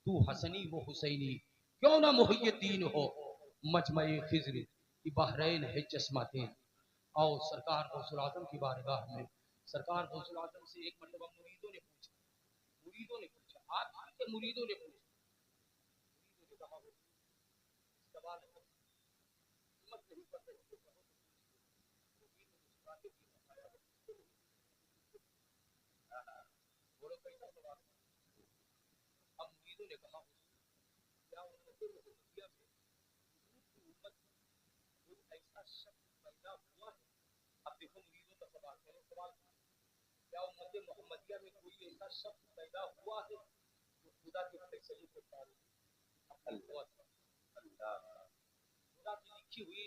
तू हसनी वो हुसैनी, क्यों ना मुहिय्यद्दीन हो, मजमे खिज़्र की बहरैन है चश्मातें। और सरकार गौसुल आजम की बारगाह में, सरकार गौसुल आजम से एक मरतबा मुरीदों ने पूछा, आज के मुरीदों ने पूछा, कहा सवाल हिम्मत नहीं कर रहे, बोलो कैसा सवाल। अब मुरीदों ने कहा क्या उम्मत मोहम्मदिया में उम्मत कोई ऐसा शख्स पैदा हुआ है। अब देखो मुरीदों का सवाल, पहले सवाल क्या उम्मत मोहम्मदिया में कोई ऐसा शख्स पैदा हुआ है जो खुदा के फैसले को पाले। अल्लाह खुदा की लिखी हुई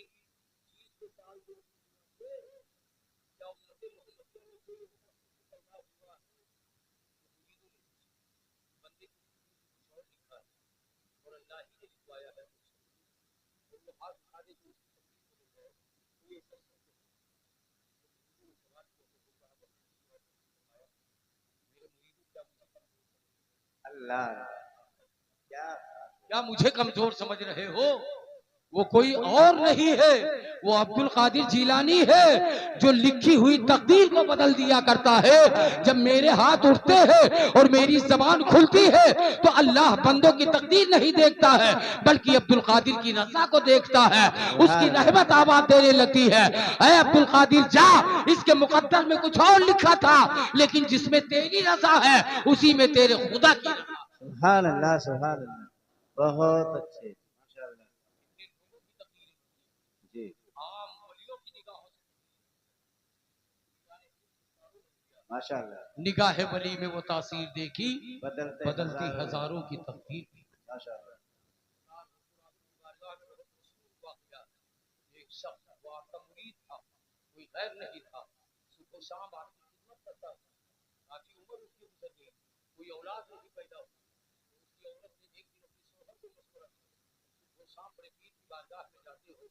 चीज को टाल दो। क्या उम्मत मोहम्मदिया में कोई ऐसा शख्स पैदा हुआ है। बंदे और लिखा है और अल्लाह ही ने लिखवाया है, और वो हाथ उठा दे तो कोई ऐसा अल्लाह क्या मुझे कमजोर समझ रहे हो। वो कोई और नहीं है, वो अब्दुल कादिर जीलानी है जो लिखी हुई तकदीर को बदल दिया करता है। जब मेरे हाथ उठते हैं और मेरी जबान खुलती है तो अल्लाह बंदों की तकदीर नहीं देखता है बल्कि अब्दुल कादिर की रजा को देखता है, उसकी रहमत आवाज देने लगती है। ऐ अब्दुल कादिर जा, इसके मुकद्दर में कुछ और लिखा था लेकिन जिसमें तेरी रजा है उसी में तेरे खुदा की रजा। सुभान अल्लाह, सुभान अल्लाह, बहुत अच्छे, माशाअल्लाह जी। आम वलियों की निगाहों से माशाअल्लाह, निगाह वली में वो तासीर देखी, बदलती हजारों की तकदीर। माशाअल्लाह। एक शख्स वो आपका मुरीद था, कोई गैर नहीं था, सुबह शाम आपकी खिदमत करता था, काफी उम्र उसकी गुजर गई, कोई औलाद नहीं पैदा हुई। उसकी औरत ने एक दिन अपनी शोहर को मशवरा किया, वो शाम बड़े पीर की बारगाह में जाते हो,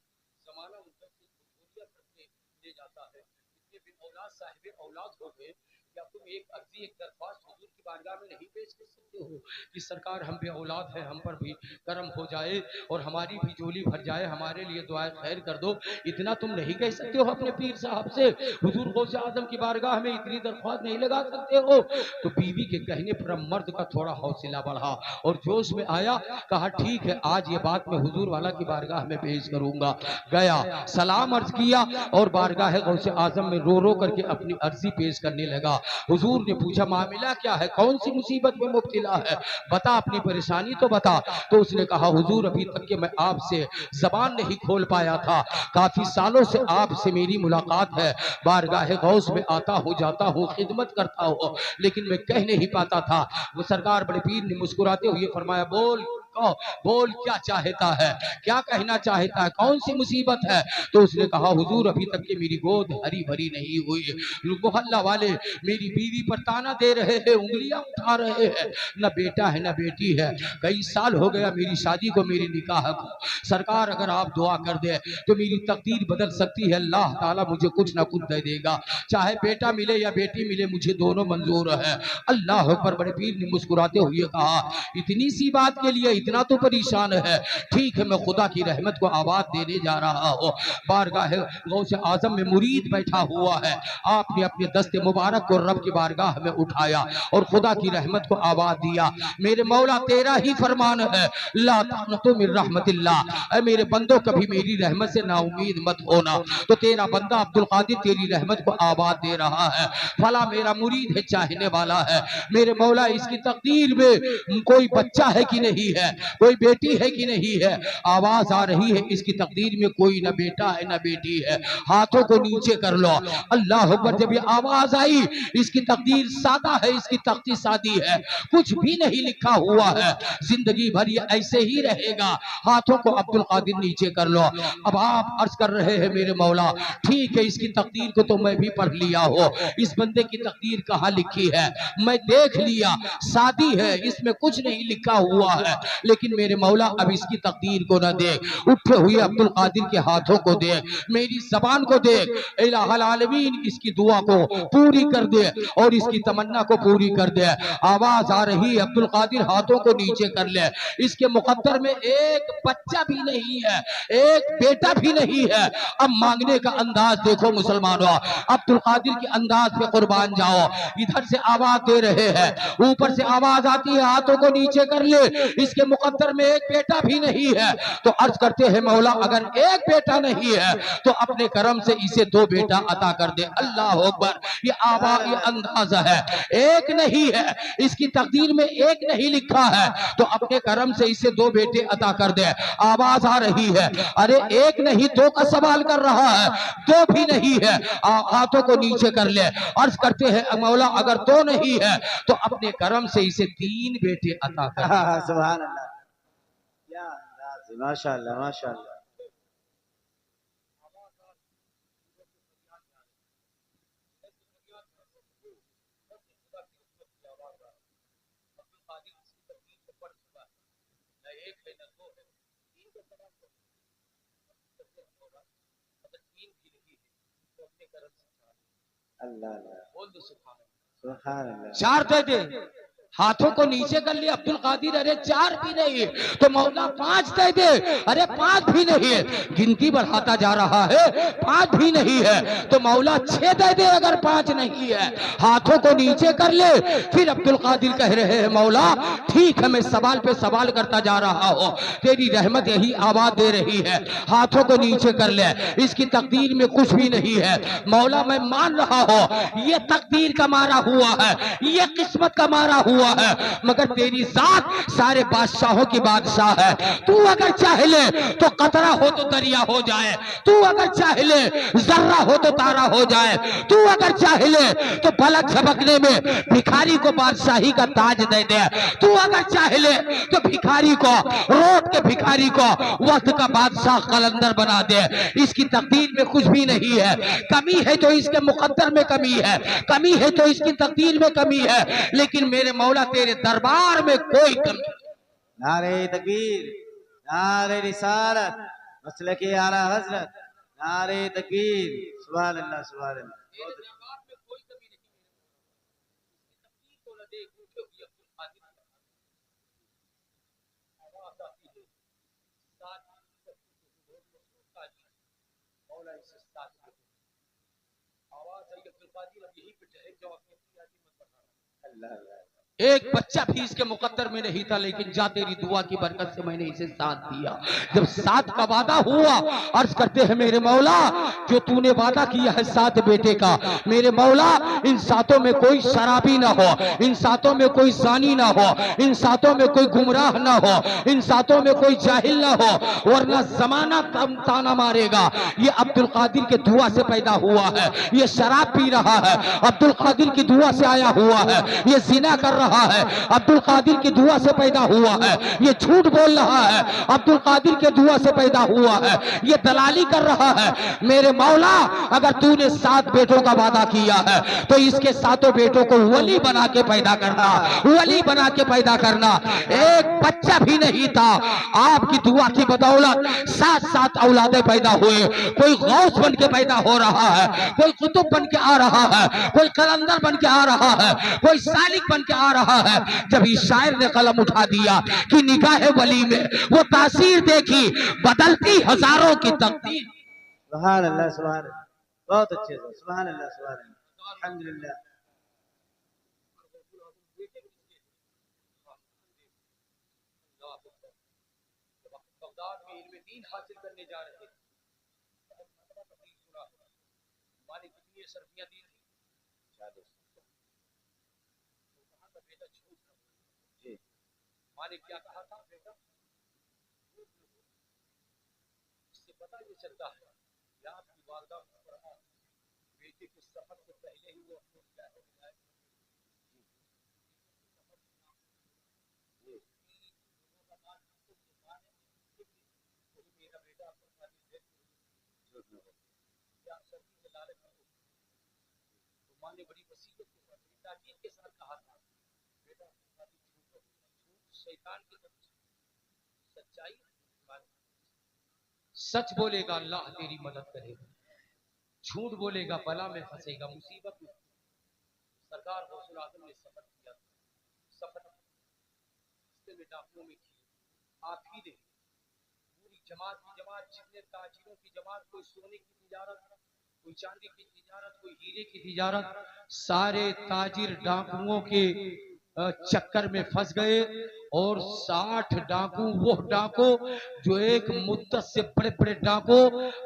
जमाना उनका से गोलियां करके ले जाता है, इतने भी औलाद साहिब औलाद हो गए, क्या तुम एक अर्जी एक दरख्वास्त हुजूर की बारगाह में नहीं पेश कर सकते हो कि सरकार हम बे औलाद है, हम पर भी करम हो जाए और हमारी भी झोली भर जाए, हमारे लिए दुआ खैर कर दो। इतना तुम नहीं कह सकते हो अपने पीर साहब से, हुजूर गौसे आजम की बारगाह में इतनी दरख्वास्त नहीं लगा सकते हो। तो बीवी के कहने पर मर्द का थोड़ा हौसला बढ़ा और जोश में आया, कहा ठीक है आज ये बात मैं हुजूर वाला की बारगाह में पेश करूंगा। गया, सलाम अर्ज किया और बारगाह गौसे आजम में रो रो करके अपनी अर्जी पेश करने लगा। हुजूर ने पूछा मामला क्या है, कौन सी मुसीबत में मुब्तला है, बता अपनी परेशानी तो बता। तो उसने कहा हुजूर अभी तक के मैं आपसे जबान नहीं खोल पाया था, काफी सालों से आपसे मेरी मुलाकात है, बारगाह गौस में आता हूँ जाता हूँ खिदमत करता हूँ, लेकिन मैं कह नहीं पाता था। वो सरकार बड़े पीर ने मुस्कुराते हुए फरमाया बोल बोल क्या चाहता है, क्या कहना चाहता है, कौन सी मुसीबत है। तो उसने कहा हुजूर अभी तक के मेरी गोद हरी भरी नहीं हुई, मोहल्ला वाले मेरी बीवी पर ताना दे रहे हैं, उंगलियां उठा रहे हैं, न बेटा है न बेटी है, कई साल हो गया मेरी शादी को मेरी निकाह को। सरकार अगर आप दुआ कर दे तो मेरी तकदीर बदल सकती है, अल्लाह ताला मुझे कुछ ना कुछ दे देगा, चाहे बेटा मिले या बेटी मिले मुझे दोनों मंजूर है। अल्लाह पर बड़े पीर ने मुस्कुराते हुए कहा इतनी सी बात के लिए इतना तो परेशान है, ठीक है मैं खुदा की रहमत को आवाज देने जा रहा हूँ। बारगाह गौसे आजम में मुरीद बैठा हुआ है, आपने अपने दस्ते मुबारक को रब की बारगाह में उठाया और खुदा की रहमत को आवाज दिया, मेरे मौला तेरा ही फरमान है ला तक़नतु मिन रहमतिल्लाह, ऐ मेरे बंदो कभी मेरी रहमत से नाउमीद मत होना। तो तेरा बंदा अब्दुल कादिर तेरी रहमत को आवाज दे रहा है, फला मेरा मुरीद है, चाहने वाला है, मेरे मौला इसकी तकदीर में कोई बच्चा है कि नहीं है, कोई बेटी है कि नहीं है, आवाज आ रही है इसकी तकदीर में कोई न बेटा है न बेटी है, हाथों को नीचे कर लो। अल्लाह अकबर, जब ये आवाज आई इसकी तकदीर सादा है, इसकी तख्ती सादी है, कुछ भी नहीं लिखा हुआ है, जिंदगी भर ये ऐसे ही रहेगा, हाथों को अब्दुल कादिर नीचे कर लो। अब आप अर्ज कर रहे हैं मेरे मौला ठीक है इसकी तकदीर को तो मैं भी पढ़ लिया हो, इस बंदे की तकदीर कहाँ लिखी है, मैं देख लिया शादी है, इसमें कुछ नहीं लिखा हुआ है, लेकिन मेरे मौला अब इसकी तकदीर को न देख, उठे हुए अब्दुल कादिर के हाथों को देख, मेरी जबान को देख, इलाहुल आलमीन इसकी दुआ को पूरी कर दे और इसकी तमन्ना को पूरी कर दे। आवाज आ रही है, अब्दुल कादिर हाथों को नीचे कर ले। इसके मुकद्दर में एक बच्चा भी नहीं है, एक बेटा भी नहीं है। अब मांगने का अंदाज देखो मुसलमानों, अब्दुल कादिर के अंदाज पे कुर्बान जाओ। इधर से आवाज दे रहे हैं, ऊपर से आवाज आती है हाथों को नीचे कर ले, इसके मुकद्दर में एक बेटा भी नहीं है। तो अर्ज करते हैं मौला अगर एक बेटा नहीं है तो अपने करम से इसे दो बेटा अता कर दे। अल्लाह अकबर, ये आवाज, ये अंदाजा है, एक नहीं है, इसकी तकदीर में एक नहीं लिखा है, तो अपने करम से इसे दो बेटे अता कर दे। आवाज आ रही है, अरे एक नहीं दो का सवाल कर रहा है, दो भी नहीं है, हाथों को नीचे कर ले। अर्ज करते हैं मौला अगर दो नहीं है तो अपने करम से इसे तीन बेटे अता कर दे। सुभान अल्लाह, क्या अंदाज है, माशाअल्लाह माशाअल्लाह। अल्लाह अल्लाह, बोल दो सुभान अल्लाह। सुभान अल्लाह। चार दे दे, हाथों को नीचे कर लिया अब्दुल कादिर, अरे चार भी नहीं तो मौला पांच दे दे, अरे पांच भी नहीं है, गिनती बढ़ाता जा रहा है, पांच भी नहीं है तो मौला छह दे दे अगर पांच नहीं है। हाथों को नीचे कर ले। फिर अब्दुल कादिर कह रहे हैं मौला ठीक है, मैं सवाल पे सवाल करता जा रहा हूं, तेरी रहमत यही आवाज दे रही है, हाथों को नीचे कर ले। इसकी तकदीर में कुछ भी नहीं है मौला, मैं मान रहा हूं ये तकदीर का मारा हुआ है, ये किस्मत का मारा हुआ है, मगर तेरी जात सारे बादशाहों की बादशाह है। तू अगर चाह ले तो कतरा हो तो दरिया हो जाए, तू अगर चाह ले जर्रा हो तो तारा हो जाए, तू अगर चाह ले तो पलक झपकने में भिखारी को बादशाही का ताज दे दे, तू अगर चाह ले तो भिखारी को, रोड के भिखारी को वक्त का बादशाह कलंदर बना दे। इसकी तकदीर में कुछ भी नहीं है, कमी है तो इसके मुकद्दर में कमी है, कमी है तो इसकी तकदीर में कमी है, लेकिन मेरे मौला तेरे दरबार में कोई कमी। नारे तकबीर, नारे रिसालत, मसले के आला हजरत, नारे तकबीर, सुभान अल्लाह सुभान अल्लाह। तेरे दरबार में कोई कमी नहीं, तकदीर को न देख, उठे हुए अब्दुल कादिर आवाज आती है, साथ मौला इसे साथ आवाज आई, अब्दुल कादिर अब यहीं पे ठहर जाओ, अपनी मत बढ़ाना। अल्लाह अल्लाह। एक बच्चा भी इसके मुकद्दर में नहीं था, लेकिन जा तेरी दुआ की बरकत से मैंने इसे साथ दिया। जब साथ का वादा हुआ, अर्ज करते हैं मेरे मौला जो तूने वादा किया है सात बेटे का, मेरे मौला इन सातों में कोई शराबी ना हो, इन सातों में कोई जानी ना हो, इन सातों में कोई गुमराह ना हो, इन सातों में कोई जाहिल ना हो, वरना जमाना ताना मारेगा। ये अब्दुल कादिर के दुआ से पैदा हुआ है, ये शराब पी रहा है, अब्दुल कादिर की दुआ से आया हुआ है, ये जिना कर रहा है, अब्दुल कादिर की दुआ से पैदा हुआ है, ये झूठ बोल रहा है, अब्दुल कादिर के दुआ से पैदा हुआ है, ये दलाली कर रहा है। मेरे मौला अगर तूने सात बेटों का वादा किया है तो इसके सातों बेटों को वली बना के पैदा करना, वली बना के पैदा करना। एक बच्चा भी नहीं था, आपकी दुआ की बदौलत सात सात औलादे पैदा हुए, कोई गौस बन के पैदा हो रहा है, कोई कुतुब बन के आ रहा है, कोई कलंदर बन के आ रहा है, कोई सालिक बन के आ रहा है। जब इस शायर ने कलम उठा दिया कि निगाह वली में वो तासीर देखी, बदलती हजारों की तकदीर। सुभान अल्लाह सुभान अल्लाह, बहुत अच्छे से, सुभान अल्लाह सुभान अल्लाह, अल्हम्दुलिल्लाह। बगदाद में इल्म दीन हासिल करने जा रहे थे, माने कितनी सरफियां दी थी, बेटा झूठ जी, माने क्या कहा था बेटा, इससे पता ये चलता है कि आपकी वालदा बेटे के सफर से पहले ही वो अपने क्या है मेरा बेटा माँ ने बड़ी वसीयत के साथ, ताकीद के साथ कहा था बेटा झूठ शैतान की तरफ से सच्चाई, सच बोलेगा अल्लाह तेरी मदद करेगा, झूठ बोलेगा बला में फंसेगा, मुसीबत में। सरकार गौसुल आजम ने सफर किया, सफर में डाकुओं में किए, आप ही ने पूरी जमात की जमात, जितने ताजिरों की जमात, कोई सोने की तिजारत, कोई चांदी की तिजारत, कोई हीरे की तिजारत, सारे ताजिर डाकुओं के चक्कर में फंस गए। और 60 डाकू, वो डाकू जो एक मुद्दत से बड़े बड़े डाकू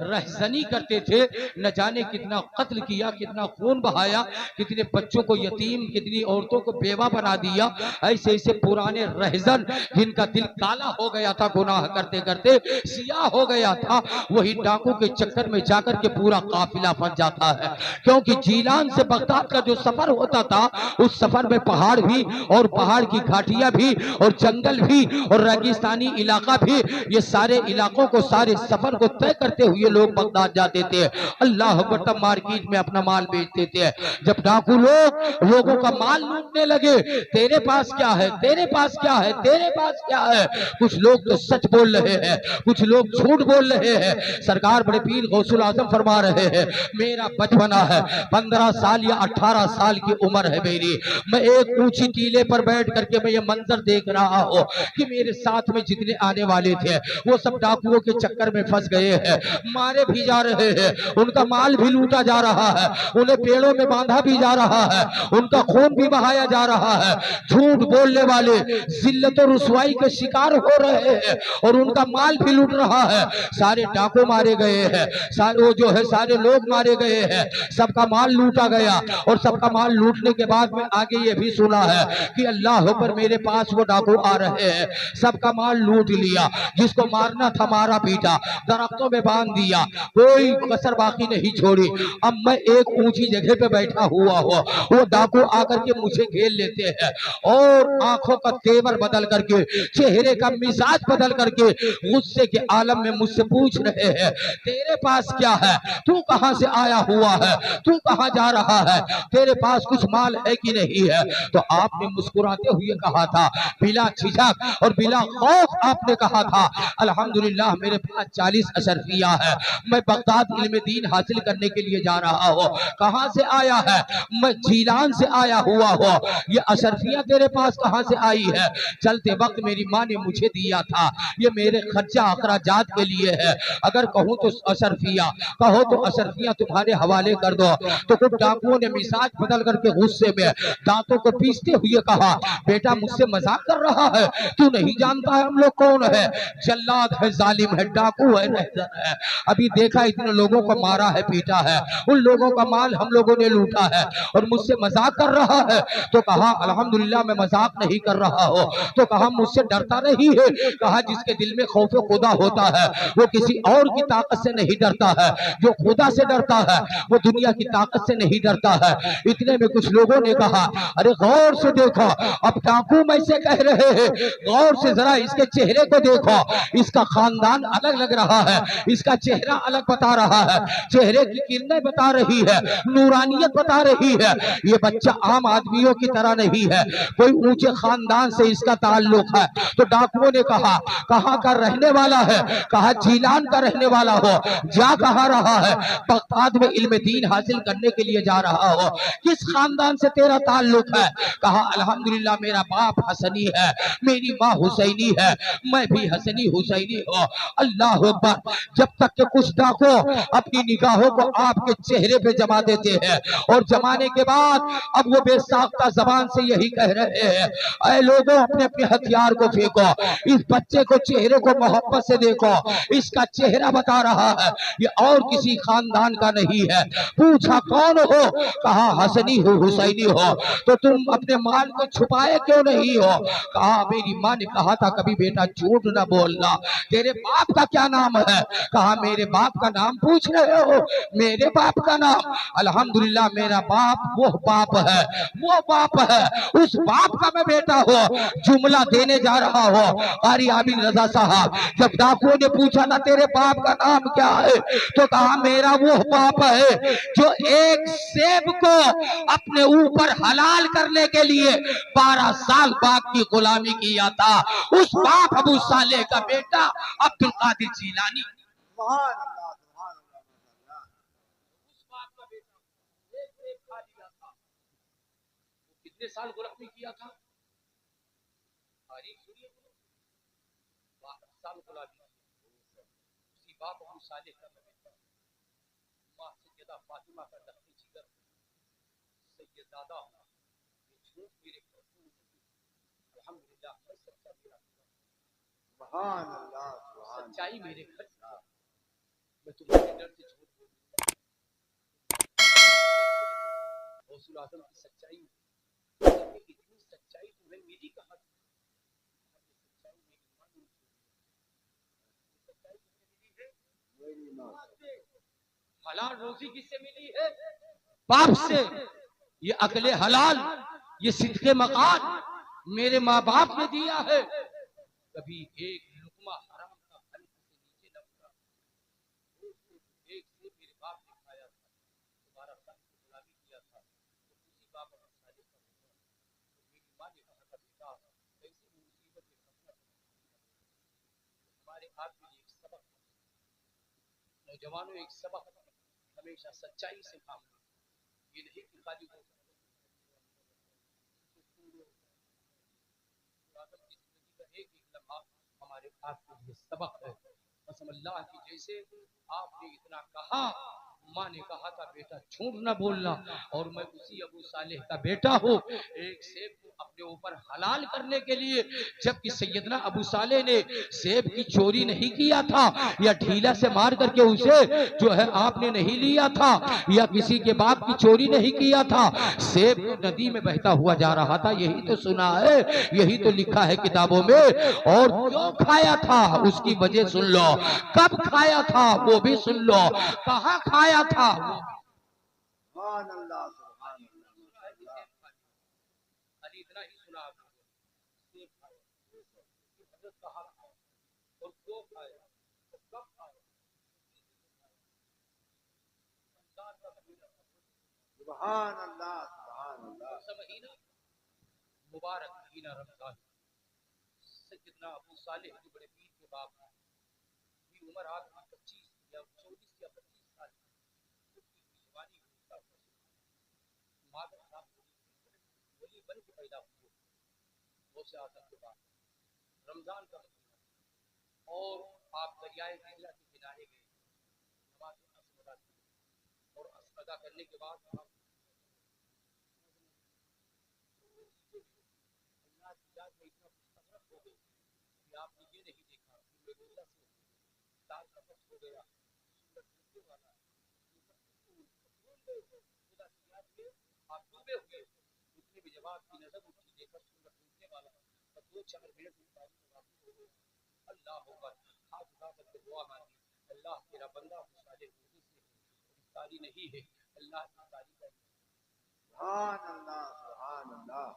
रहजनी करते थे, न जाने कितना कत्ल किया, कितना खून बहाया, कितने बच्चों को यतीम, कितनी औरतों को बेवा बना दिया। ऐसे ऐसे पुराने रहजन जिनका दिल काला हो गया था, गुनाह करते करते सियाह हो गया था, वही डाकू के चक्कर में जाकर के पूरा काफिला फंस जाता है। क्योंकि जीलान से बगदाद का जो सफर होता था, उस सफर में पहाड़ भी और पहाड़ की घाटियां भी और जंगल भी और रेगिस्तानी इलाका भी, ये सारे इलाकों को, सारे सफर को तय करते हुए लोग बगदाद जाते थे। अल्लाह अकबर, तब मार्केट में अपना माल बेचते थे। जब डाकू लोग लोगों का माल लूटने लगे, तेरे पास क्या है, तेरे पास क्या है, तेरे पास क्या है, कुछ लोग तो सच बोल रहे हैं, कुछ लोग झूठ बोल रहे हैं। सरकार बड़े पीर गौसुल आजम फरमा रहे हैं, मेरा बचपना है, 15 साल या 18 साल की उम्र है मेरी, मैं एक ऊंची टीले पर बैठ करके मैं ये मंजर देख रहा हूं कि मेरे साथ में जितने आने वाले थे वो सब डाकुओं के चक्कर में फंस गए हैं, मारे भी जा रहे हैं, उनका माल भी लूटा जा रहा है, उन्हें पेड़ों में बांधा भी जा रहा है, उनका खून भी बहाया जा रहा है। झूठ बोलने वाले जिल्लत और रुसवाई के शिकार हो रहे हैं और उनका माल भी लूट रहा है। सारे डाकू मारे गए हैं, सारे वो जो है सारे लोग मारे गए हैं, सबका माल लूटा गया। और सबका माल लूटने के बाद में आगे ये भी सुना है कि अल्लाह पर मेरे पास वो डाकू आ रहे हैं, सबका माल लूट लिया, जिसको मारना था मारा पीटा, दरख्तों में बांध दिया, कोई कसर बाकी नहीं छोड़ी। अब मैं एक ऊंची जगह पे बैठा हुआ हूँ, वो डाकू आकर के मुझे घेर लेते हैं और आंखों का तेवर बदल करके, चेहरे का मिजाज बदल करके गुस्से के आलम में मुझसे पूछ रहे हैं, तेरे पास क्या है, तू कहां से आया हुआ है, तू कहां जा रहा है, तेरे पास कुछ माल है कि नहीं है। तो आपने मुस्कुराते हुए कहा था, बिला झिझक और बिला खौफ आपने कहा था, अल्हम्दुलिल्लाह मेरे पास 40 अशरफिया है, मैं बगदाद इल्म दीन हासिल करने के लिए जा रहा हूँ। कहां से आया है, मैं जीलान से आया हुआ हूँ। ये अशरफिया तेरे पास कहां से आई है? चलते वक्त मेरी माँ ने मुझे दिया था, ये मेरे खर्चा अखराजात के लिए है, अगर कहूँ तो अशरफिया, कहो तो अशरफिया तुम्हारे हवाले कर दो। तो कुछ डाकुओं ने मिजाज बदल करके गुस्से में दांतों को पीसते हुए कहा, बेटा मुझसे मजाक कर रहा है, तू नहीं जानता है हम लोग कौन है? जल्लाद है, जालिम है, डाकू है, रहजन है। अभी देखा इतने लोगों को मारा है, पीटा है, उन लोगों का माल हम लोगों ने लूटा है और मुझसे मजाक कर रहा है। तो कहा अल्हम्दुलिल्लाह मैं मजाक नहीं कर रहा हूँ। तो कहा मुझसे डरता नहीं है? कहा जिसके दिल में खौफ खुदा होता है वो किसी और की ताकत से नहीं डरता है, जो खुदा से डरता है वो दुनिया की ताकत से नहीं डरता है। इतने में कुछ लोगों ने कहा, अरे गौर से देखो, अब डाकू में से कह रहे हैं, गौर से जरा इसके चेहरे को देखो, इसका खानदान अलग लग रहा है, इसका चेहरा अलग बता रहा है, चेहरे की किरणें बता रही है, नूरानियत बता रही है। ये बच्चा आम आदमियों की तरह नहीं है, कोई ऊंचे खानदान से इसका ताल्लुक है। तो डाकुओं ने कहा, कहाँ का रहने वाला है? कहा जीलान का रहने वाला हो। जा कहाँ रहा है? बगदाद में इल्म दीन हासिल करने के लिए जा रहा हो। किस खानदान से तेरा ताल्लुक है? कहा अल्हम्दुलिल्लाह मेरा बाप हसनी है, मेरी माँ हुसैनी है, मैं भी हसनी हुसैनी हूँ। अल्लाह अकबर। जब तक के कुछ डाकू अपनी निगाहों को आपके चेहरे पे जमा देते हैं और जमाने के बाद अब वो बेसाख्ता जबान से यही कह रहे हैं, ऐ लोगों अपने अपने हथियार को फेंको, इस बच्चे को चेहरे को मोहब्बत से देखो, इसका चेहरा बता रहा है ये और किसी खानदान का नहीं है। पूछा कौन हो? कहा हसनी हो, हुसैनी हो। तो तुम अपने माल को छुपाए क्यों नहीं हो? कहा मेरी माँ ने कहा था कभी बेटा झूठ न बोलना। तेरे बाप का क्या नाम है? कहा मेरे बाप का नाम पूछ रहे हो? मेरे बाप का नाम? अल्हम्दुलिल्लाह मेरा बाप वो बाप है, वो बाप है, उस बाप का मैं बेटा हो। जुमला देने जा रहा हो। कारी आबिद रजा साहब, जब डाकुओं ने पूछा ना तेरे बाप का नाम क्या है, तो कहा मेरा वो बाप है जो एक सेब को अपने ऊपर हलाल करने के लिए 12 साल बाग की गुलामी किया था, उस बाप अबू सालेह का बेटा अब्दुल कादिर जीलानी। सुभान अल्लाह, सुभान अल्लाह। उस बाप का बेटा एक खा लिया था। वो कितने साल गुलामी किया था? तारीख सुनिए, 12 साल गुलामी। उसी बाप अबू सालेह का बेटा माँ सैयदा फातिमा का लखी जिगर सैयदादा झूठ मेरे अल्हम्दुलिल्लाह मैं सच्चा मेरा सुभान अल्लाह, सुभान सच्चाई मेरे घर मैं तुम्हारे डर से झूठ बोलूं। गौसुल आजम की सच्चाई, इतनी सच्चाई तुम्हें मिली कहाँ? सच्चाई मेरी मां से। हलाल रोजी किससे मिली है? बाप से। ये अकले हलाल, ये सिद्के मकान मेरे माँ बाप ने दिया है। कभी एक लुकमा हराम का हल्क से नीचे न उतरा। एक से मेरे बाप ने खाया था, तुम्हारा साथ गुलामी किया था, तो उसी बाप ने साले का मेरी माँ ने कहा था बेटा कैसी मुसीबत में फंसा हमारे आपके लिए एक सबक। नौजवानों एक सबक, हमेशा सच्चाई से काम लो। ये नहीं कि खाली हो एक लम्हा हमारे आपके लिए सबक है। कसम अल्लाह की, जैसे आपने इतना कहा, माँ ने कहा था बेटा झूठ न बोलना, और मैं उसी अबू सालेह का बेटा हूँ। एक सेब को अपने ऊपर हलाल करने के लिए, जबकि सैयदना अबू सालेह ने सेब की चोरी नहीं किया था, या ढीला से मार करके उसे जो है आपने नहीं लिया था, या किसी के बाप की चोरी नहीं किया था। सेब नदी में बहता हुआ जा रहा था, यही तो सुना है, यही तो लिखा है किताबों में। और क्यों खाया था उसकी वजह सुन लो, कब खाया था वो भी सुन लो, कहाँ खाया था वो। सुभान अल्लाह, सुभान अल्लाह। खाली इतना ही सुना आपने, सेब खाया, हजरत कहाँ खाया और क्यों खाया और कब खाया। सुभान अल्लाह, सुभान अल्लाह। महीना मुबारक महीना रमजान। सैयदना अबू सालेह जो बड़े पीर के बाप हैं, उनकी उम्र आपकी 25 या 24 या 25 साल की जवानी वली बन के पैदा हुए गौसे आजम के बाद रमजान का महीना, और आप दरियाए दिजला के किनारे गए, नमाज अदा की, और अदा करने के बाद आप अल्लाह की याद में इतना मुस्तगरक हो गए कि आपने ये नहीं देखा कि मेरे अल्लाह से तार का फर्क हो गया, सूरज डूबने वाला है, खुदा की याद में आप डूबे हुए। उतने भी जब आपकी नजर उठी, देखा सूरज डूबने वाला, और 2-4 मिनट में तारीफ वापस हो गई। अल्लाह अकबर, हाथ उठा करके दुआ मांगी, अल्लाह तेरा बंदा साले मुझे से तारी नहीं है, अल्लाह की तारीफ है। सुभान अल्लाह, सुभान अल्लाह।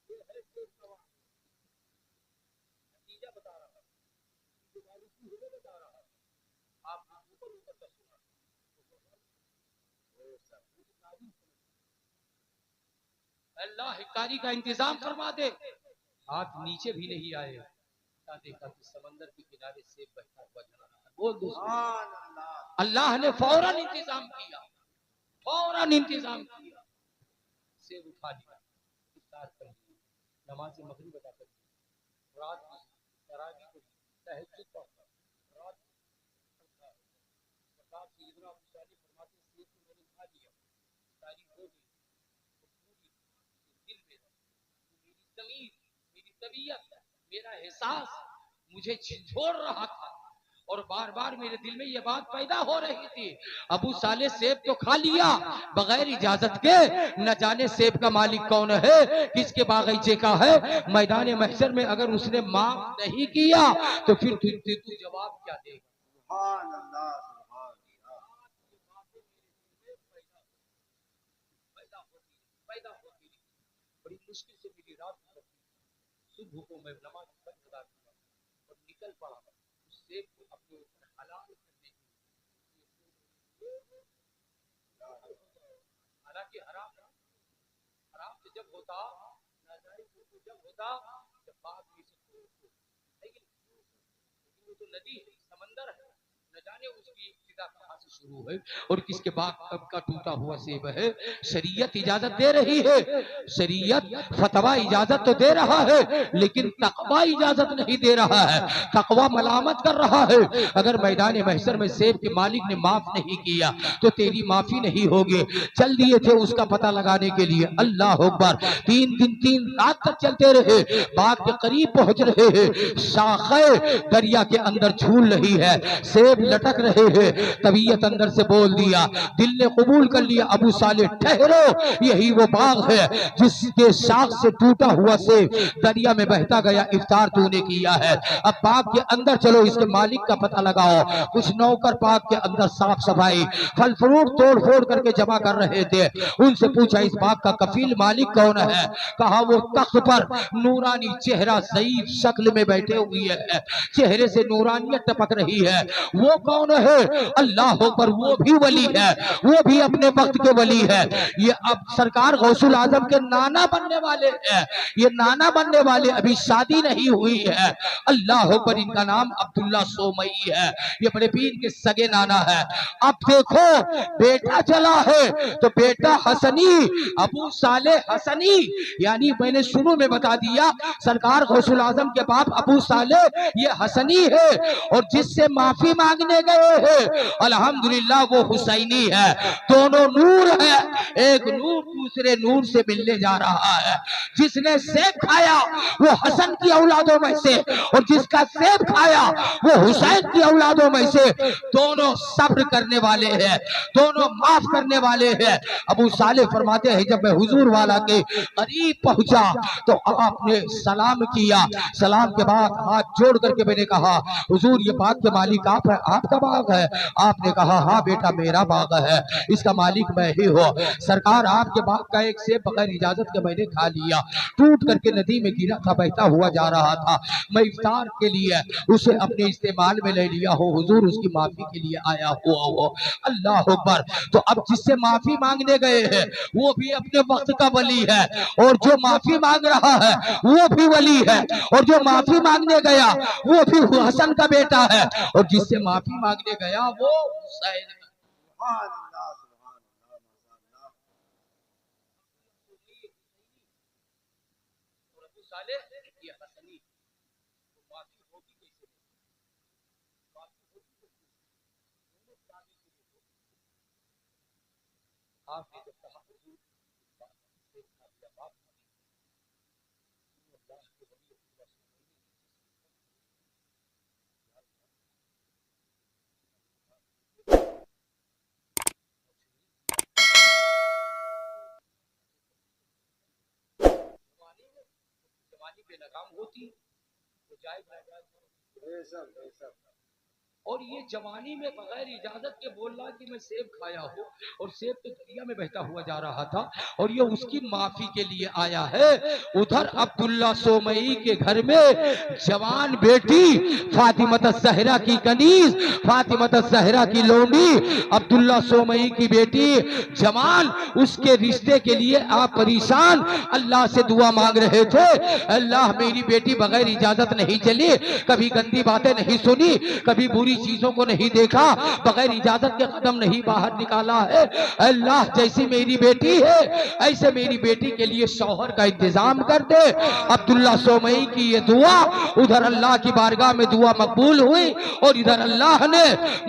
ये है नतीजा बता रहा है, बता रहा है, आपने ऊपर ऊपर का सुना, अल्लाह कारी का इंतजाम फरमा दे। हाथ नीचे भी नहीं आए, देखा कि समंदर के किनारे से बहता हुआ जा रहा है। बोल दो सुभान अल्लाह। अल्लाह ने फौरन इंतजाम किया, फौरन इंतजाम किया, से उठा लिया, इफ्तार कर लिया, नमाज मगरिब अदा कर ली, रात की तरावी को तहज्जुद पढ़ा, रात प्रताप से इतना खुशहाली फरमाते से तो मैंने खा लिया, तारीफ हो गई, दिल में मेरी ज़मीर, मेरी तबीयत, मेरा एहसास मुझे झिझोड़ रहा था, और बार बार मेरे दिल में यह बात पैदा हो रही थी, अबू साले सेब तो खा लिया बगैर इजाजत के, न जाने सेब का मालिक कौन है, किसके बागीचे का है। मैदान महशर में अगर उसने माफ नहीं किया तो फिर तू जवाब क्या देगा। सुभान अल्लाह, सुभान अल्लाह। पैदा होती बड़ी मुश्किल से मेरी रात गुजरती, सुबह को मैं नमाज अदा किया और निकल पड़ा उस सेब को अपने ऊपर हलाल करने के लिए। हालांकि हराम हराम से जब होता, नाजायज जब होता जब बाग में से लेकिन वो तो नदी है, समंदर है, न जाने उसकी इब्तिदा कहाँ से शुरू है और किसके बाग कब का टूटा हुआ सेब है। शरीयत इजाजत दे रही है, शरीयत फतवा इजाजत तो दे रहा है, लेकिन तकवा इजाजत नहीं दे रहा है। तकवा मलामत कर रहा है, अगर मैदान महशर में सेब के मालिक ने माफ नहीं किया तो तेरी माफी नहीं होगी। चल दिए थे उसका पता लगाने के लिए, अल्लाह अकबर, 3 दिन 3 रात तक चलते रहे, बाग के करीब पहुंच रहे हैं, शाखे दरिया के अंदर झूल रही है, सेब लटक रहे हैं। तबीयत अंदर से बोल दिया, दिल ने कबूल कर लिया, अबू साले ठहरो, यही वो बाग है जिसके शाख से टूटा हुआ सेब दरिया में बहता गया, इफ्तार तूने किया है। अब बाग के अंदर चलो, इसके मालिक का पता लगाओ। कुछ नौकर बाग के अंदर साफ सफाई फल फ्रूट तोड़ फोड़ करके जमा कर रहे थे। उनसे पूछा इस बाग का कफील मालिक कौन है? कहा वो तख्त पर नूरानी चेहरा ज़ईफ शक्ल में बैठे हुए है, चेहरे से नूरानियत टपक रही है। वो कौन है? अल्लाह पर, वो भी वली है, वो भी अपने वक्त के वली है। ये अब सरकार गौसुल आजम के नाना बनने वाले हैं, ये नाना बनने वाले, अभी शादी नहीं हुई है। अल्लाह पर, इनका नाम अब्दुल्ला सोमई है, ये बड़े पीर के सगे नाना है। अब देखो बेटा चला है तो बेटा हसनी, अबू साले हसनी, यानी मैंने शुरू में बता दिया सरकार गौसुल आजम के बाप अबू साले ये हसनी है, और जिससे माफी मांगने गए हैं अल्हम्दुलिल्लाह वो हुसैनी है। दोनों नूर है, एक नूर दूसरे नूर से मिलने जा रहा है। जिसने सेब खाया वो हसन की औलादों में से, और जिसका सेब खाया वो हुसैन की औलादों में से। दोनों सब्र करने वाले हैं, दोनों माफ करने वाले हैं। अबू साले फरमाते हैं जब मैं हुजूर वाला के करीब पहुंचा तो आपने सलाम किया, सलाम के बाद हाथ जोड़ करके मैंने कहा हुजूर ये बाग के मालिक आप है, आपका बाग है? आपने कहा हाँ बेटा मेरा बाग है, इसका मालिक मैं ही हूँ। सरकार आपके बाग का एक सेब बगैर इजाजत के मैंने खा लिया, टूट करके नदी में गिरा था, बहता हुआ जा रहा था। मैं इफ्तार के लिए उसे अपने इस्तेमाल में ले लिया हो, हुजूर उसकी माफी के लिए आया हुआ हो। अल्लाह अकबर। तो अब जिससे माफी मांगने गए हैं वो भी अपने वक्त का वली है, और जो माफी मांग रहा है वो भी वली है, और जो माफी मांगने गया वो भी हसन का बेटा है, और जिससे माफी मांगने गया वो हुसैन का। आपने जब कहा हुजूर जवानी बेलगाम होती तो जाए और ये जवानी में बगैर इजाजत के बोल रहा कि मैं सेब खाया हूँ, और सेब तो दरिया में बहता हुआ जा रहा था, और ये उसकी माफी के लिए आया है। उधर अब्दुल्ला सोमई के घर में जवान बेटी फातिमत ज़हरा की कनीज, फातिमत ज़हरा की लोंडी, अब्दुल्ला सोमई की बेटी जवान, उसके रिश्ते के लिए आप परेशान अल्लाह से दुआ मांग रहे थे। अल्लाह मेरी बेटी बगैर इजाजत नहीं चली, कभी गंदी बातें नहीं सुनी, कभी बुरी चीजों को नहीं देखा, बगैर इजाजत के कदम नहीं बाहर निकाला है। अल्लाह जैसी मेरी बेटी है ऐसे मेरी बेटी के लिए शौहर का इंतजाम कर दे। अब्दुल्ला सोमई की ये दुआ उधर अल्लाह की बारगाह में दुआ मकबूल हुई, और इधर अल्लाह ने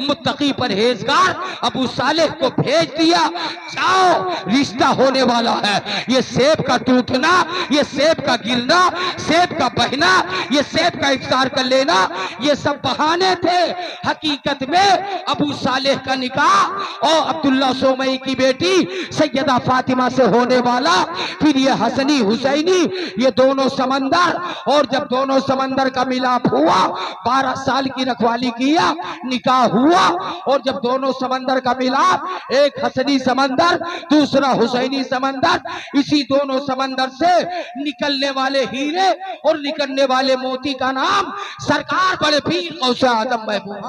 मुत्तकी परहेजगार अबू सालेह को भेज दिया, जाओ रिश्ता होने वाला है। ये सेब का टूटना, ये सेब का गिरना, सेब का बहना, ये सेब का इफ्तार कर लेना, ये सब बहाने थे। हकीकत में अबू सालेह का निकाह और अब्दुल्ला सोमई की बेटी सैयदा फातिमा से होने वाला, फिर ये हसनी हुसैनी, ये दोनों समंदर, और जब दोनों समंदर का मिलाप हुआ 12 साल की रखवाली किया, निकाह हुआ, और जब दोनों समंदर का मिलाप, एक हसनी समंदर दूसरा हुसैनी समंदर, इसी दोनों समंदर से निकलने वाले हीरे और निकलने वाले मोती का नाम सरकार बड़े पीर गौसे आजम महबूब।